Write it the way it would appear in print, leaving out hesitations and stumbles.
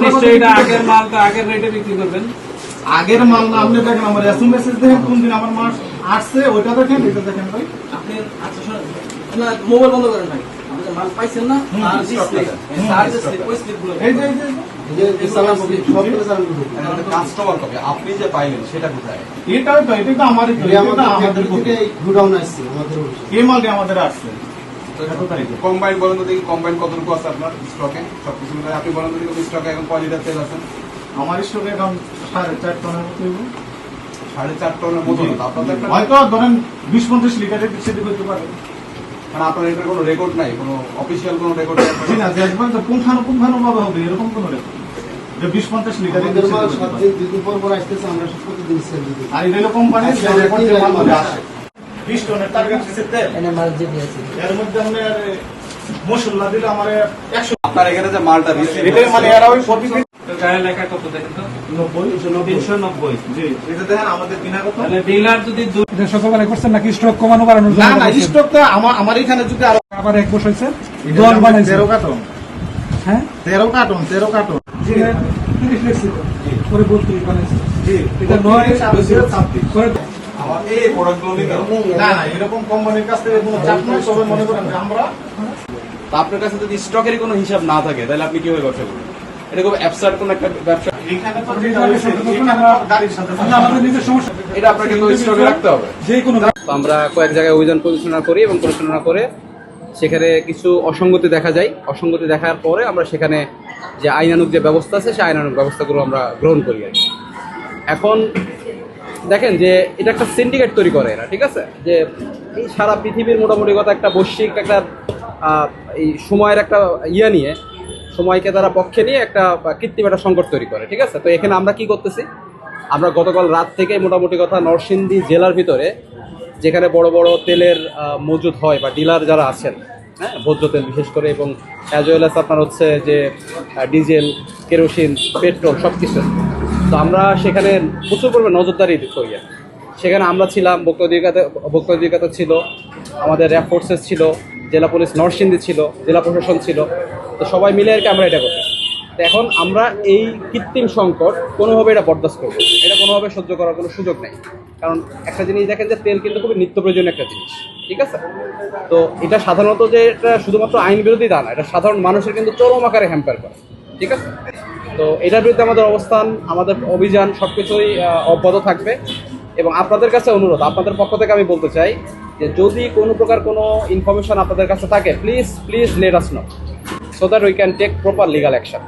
নিশ্চয়ই এটা আগের মালটা আগের রেটে বিক্রি করবেন। আগের মাল না, আপনি দেখেন আমার এসএমএস দেখেন কোন দিন আমার মাল আসছে ওইটা দেখেন, এটা দেখেন ভাই। আপনি আচ্ছা শুনুন, না মোবাইল বন্ধ করেন ভাই। আপনি যে মাল পাইছেন না আর ডিসপ্লে তার যে স্লিপ ওই স্লিপগুলো এই যে কাস্টমার কবে আপনি যে পাইলেন সেটা কোথায়? এটা তো আমারই তো, এটা আমাদের থেকে গোডাউন আসছে আমাদের। এই মালটা আমাদের আসছে। কম্বাইন বলেন তো দেখি, কম্বাইন কতটুকু আছে আপনার স্টকে? সবকিছু মিলে আপনি বলেন তো দেখি স্টকে এখন কয় লিটার তেল আছে? আমার স্টকে এখন 4.5 টনের মতো হইব। 4.5 টনের মতো। আপনাদের একটা হয়তো ধরেন 20-50 লিটারের বেশি হতে পারে। মানে আপনার এটার কোনো রেকর্ড নাই, কোনো অফিসিয়াল কোনো রেকর্ড নাই? জি না, যে একবার তো পুঙ্খানুপুঙ্খানুভাবে হবে এরকম কোনো রেকর্ড যে 20-50 লিটারের আমাদের বেশি মাল হতে পারে। 7 দিন পর পর আসতেছে, আমরা সব প্রতিদিন সেল দিই। আর এই কোম্পানির যে রেকর্ড যে মালগুলো আসে 20 টনের টার্গেট দিচ্ছে তেল। এনে মাল যে দিয়েছে এর মধ্যে আমরা মশলা দিলে আমার 100 আপনার এখানে যে মালটা রিসিভ এটা মানে এরা ওই প্রতিদিন তো গায়ে লেখা কত দেখেন তো? 390। জি এটা দেখেন আমাদের বিনাগত। তাহলে ডিলার যদি এটা সকালে করছেন নাকি স্টক কমানো বাড়ানোর জন্য? না না, স্টকটা আমার এখানে যদি আরো আবার এক বছর হয়েছে দল বানাইছে। 13 কার্টন, হ্যাঁ 13 কার্টন। জি 30 লিখছিল পরে 32 বানাইছে। জি এটা 9 করে আমার এই প্রোডাক্টগুলো নিতে হবে। না না, এরকম কোম্পানির কাছ থেকে কোনো চাপ নাই। সবাই মনে করেন যে আমরা তা আপনার কাছে যদি স্টকের কোনো হিসাব না থাকে তাহলে আপনি কিভাবে ব্যবসা করবেন? এটা খুব অ্যাবসার্ড কোন একটা ব্যবসা। এখানে তো যেটা হয়েছে, এখানে গাড়ির সাথে আমাদের নিজের সমস্যা এটা আপনাকে কিন্তু স্টকে রাখতে হবে। যে কোনো তো আমরা কয়েক জায়গায় অভিযান পরিচালনা করি এবং পরিচালনা করে সেখানে কিছু অসঙ্গতি দেখা যায়। অসঙ্গতি দেখার পরে আমরা সেখানে যে আইনানুগ যে ব্যবস্থা আছে সেই আইনানুগ ব্যবস্থাগুলো আমরা গ্রহণ করি আর কি। এখন দেখেন যে এটা একটা সিন্ডিকেট তৈরি করে এরা, ঠিক আছে? যে এই সারা পৃথিবীর মোটামুটি কথা একটা বৈশ্বিক একটা এই সময়ের একটা নিয়ে সময়কে তারা পক্ষে নিয়ে একটা কৃত্রিম একটা সংকট তৈরি করে, ঠিক আছে? তো এখানে আমরা কি করতেছি, আমরা গতকাল রাত থেকে মোটামুটি কথা নরসিংদী জেলার ভিতরে যেখানে বড় বড় তেলের মজুদ হয় বা ডিলার যারা আছেন, হ্যাঁ, ভোজ্য তেল বিশেষ করে, এবং অ্যাজ ওয়েল অ্যাজ আপনার হচ্ছে যে ডিজেল, কেরোসিন, পেট্রোল সব কিছু, তো আমরা সেখানে প্রচুর পরিমাণে নজরদারি করি। সেখানে আমরা ছিলাম, ভোক্তা অধিকার ছিল, আমাদের র্যাব ফোর্সেস ছিল, জেলা পুলিশ নরসিংদী ছিল, জেলা প্রশাসন ছিল, তো সবাই মিলে আর কি আমরা এটা করছি। তো এখন আমরা এই কৃত্রিম সংকট কোনোভাবে এটা বরদাস্ত করবো, এটা কোনোভাবে সহ্য করার কোনো সুযোগ নেই। কারণ একটা জিনিস দেখেন যে তেল কিন্তু খুবই নিত্য প্রয়োজনীয় একটা জিনিস, ঠিক আছে? তো এটা সাধারণত যে এটা শুধুমাত্র আইন বিরোধী তা না, এটা সাধারণ মানুষের কিন্তু চরম আকারে হ্যাম্পার করে, ঠিক আছে? তো এটার বিরুদ্ধে আমাদের অবস্থান, আমাদের অভিযান সব কিছুই অব্যাহত থাকবে। এবং আপনাদের কাছে অনুরোধ, আপনাদের পক্ষ থেকে আমি বলতে চাই যে যদি কোনো প্রকার কোনো ইনফরমেশন আপনাদের কাছে থাকে, please let us no, so that we can take proper legal action.